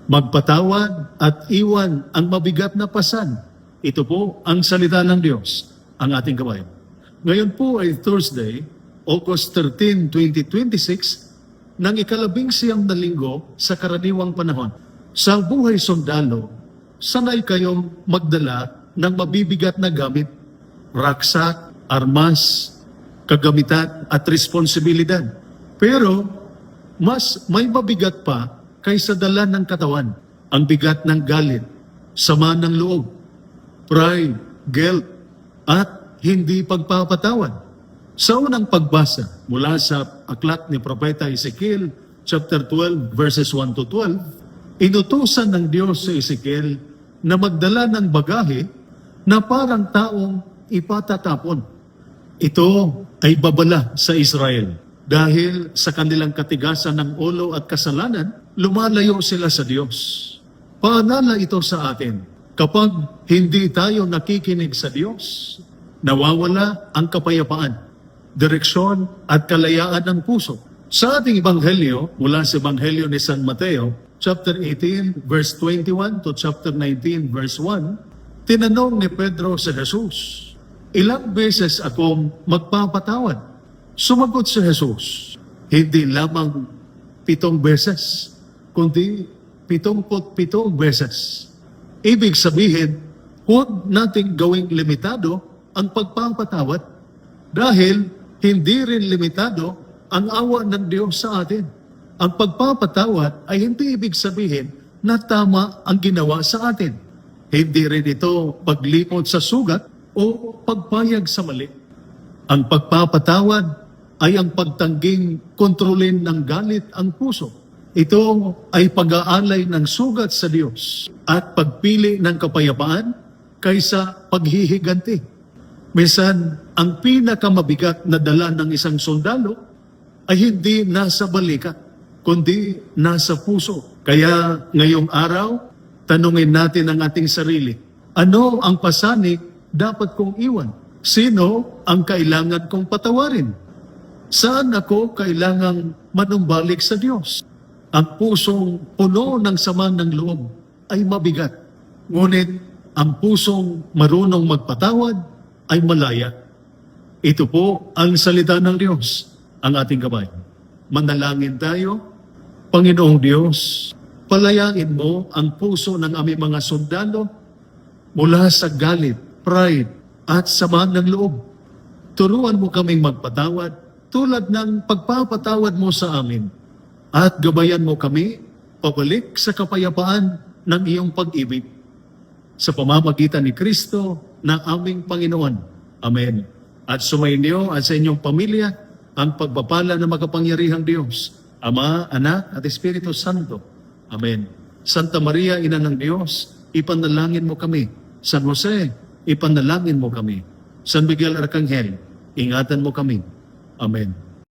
magpatawad at iwan ang mabigat na pasan. Ito po ang salita ng Diyos, ang ating kabayan. Ngayon po ay Thursday, August 13, 2026, ng ika-11 na linggo sa karaniwang panahon. Sa buhay sundalo, sanay kayong magdala ng mabibigat na gamit, raksak, armas, kagamitan at responsibilidad. Pero mas may mabigat pa kaysa dala ng katawan, ang bigat ng galit, sama ng loob, pride, guilt, at hindi pagpapatawad. Sa unang pagbasa mula sa aklat ni Propeta Ezekiel, chapter 12, verses 1 to 12, inutusan ng Diyos sa Ezekiel na magdala ng bagahe na parang taong ipatatapon. Ito ay babala sa Israel dahil sa kanilang katigasan ng ulo at kasalanan, lumalayo sila sa Diyos. Paalala ito sa atin, kapag hindi tayo nakikinig sa Diyos, nawawala ang kapayapaan, direksyon at kalayaan ng puso. Sa ating Ebanghelyo, mula sa Ebanghelyo ni San Mateo, chapter 18, verse 21 to chapter 19, verse 1, tinanong ni Pedro sa Jesus, ilang beses akong magpapatawad? Sumagot si Jesus, hindi lamang 7 beses, kundi 77 beses. Ibig sabihin, huwag nating gawing limitado ang pagpapatawad dahil hindi rin limitado ang awa ng Diyos sa atin. Ang pagpapatawad ay hindi ibig sabihin na tama ang ginawa sa atin. Hindi rin ito paglimot sa sugat o pagpayag sa mali. Ang pagpapatawad ay ang pagtangging kontrolin ng galit ang puso. Ito ay pag-aalay ng sugat sa Diyos at pagpili ng kapayapaan kaysa paghihiganti. Minsan, ang pinakamabigat na dala ng isang sundalo ay hindi nasa balikat, kundi nasa puso. Kaya ngayong araw, tanungin natin ang ating sarili, ano ang pasanik dapat kong iwan? Sino ang kailangan kong patawarin? Saan ako kailangang manumbalik sa Diyos? Ang pusong puno ng sama ng loob ay mabigat. Ngunit ang pusong marunong magpatawad ay malaya. Ito po ang salita ng Diyos, ang ating gabay. Manalangin tayo. Panginoong Diyos, palayain mo ang puso ng aming mga sundalo mula sa galit, pride, at sama ng loob. Turuan mo kaming magpatawad tulad ng pagpapatawad mo sa amin. At gabayan mo kami pabalik sa kapayapaan ng iyong pag-ibig. Sa pamamagitan ni Kristo na aming Panginoon. Amen. At sumainyo at sa inyong pamilya ang pagpapala ng makapangyarihang Diyos, Ama, Anak, at Espiritu Santo. Amen. Santa Maria, Ina ng Diyos, ipanalangin mo kami. San Jose, ipanalangin mo kami. San Miguel Arcangel, ingatan mo kami. Amen.